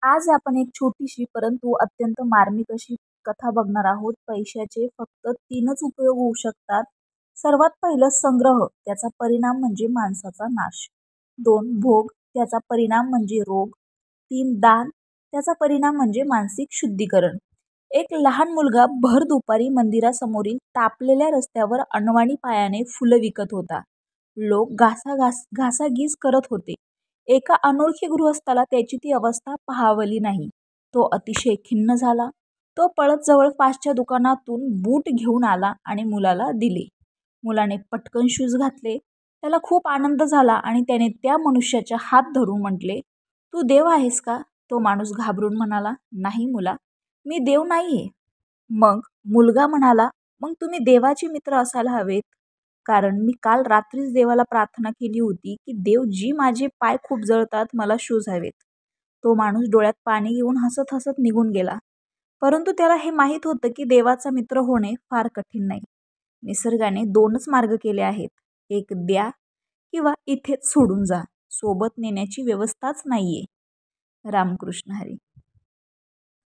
आज आपण एक छोटीशी परंतु अत्यंत मार्मिक अशी कथा बघणार आहोत. पैशाचे फक्त तीनच उपयोग होऊ शकतात. सर्वात पहिलं संग्रह, त्याचा परिणाम म्हणजे माणसाचा नाश. 2 भोग, त्याचा परिणाम म्हणजे रोग. 3 दान, त्याचा परिणाम म्हणजे मानसिक शुद्धीकरण. एक लहान मुलगा भर दुपारी मंदिरासमोरील तापलेल्या रस्त्यावर अनवाणी पायाने फुलं विकत होता. लोक घासाघीस करत होते. एका अनोळखी गृहस्थाला त्याची ती अवस्था पाहावली नाही. तो अतिशय खिन्न झाला. तो पळत जवळपासच्या दुकानातून बूट घेऊन आला आणि मुलाला दिले. मुलाने पटकन शूज घातले. त्याला खूप आनंद झाला आणि त्याने त्या मनुष्याचा हात धरून म्हटले, "तू देव आहेस का?" तो माणूस घाबरून म्हणाला, "नाही मुला, मी देव नाहीये." मग मुलगा म्हणाला, "मग तुम्ही देवाचे मित्र असायला हवेत, कारण मी काल रात्रीच देवाला प्रार्थना केली होती की देव जी माझे पाय खूप जळतात, मला शूज हवेत." तो माणूस डोळ्यात पाणी घेऊन हसत हसत निघून गेला. परंतु त्याला हे माहीत होतं की देवाचा मित्र होणे फार कठीण नाही. निसर्गाने 2च मार्ग केले आहेत, एक द्या किंवा इथेच सोडून जा. सोबत नेण्याची व्यवस्थाच नाहीये. रामकृष्ण हरी.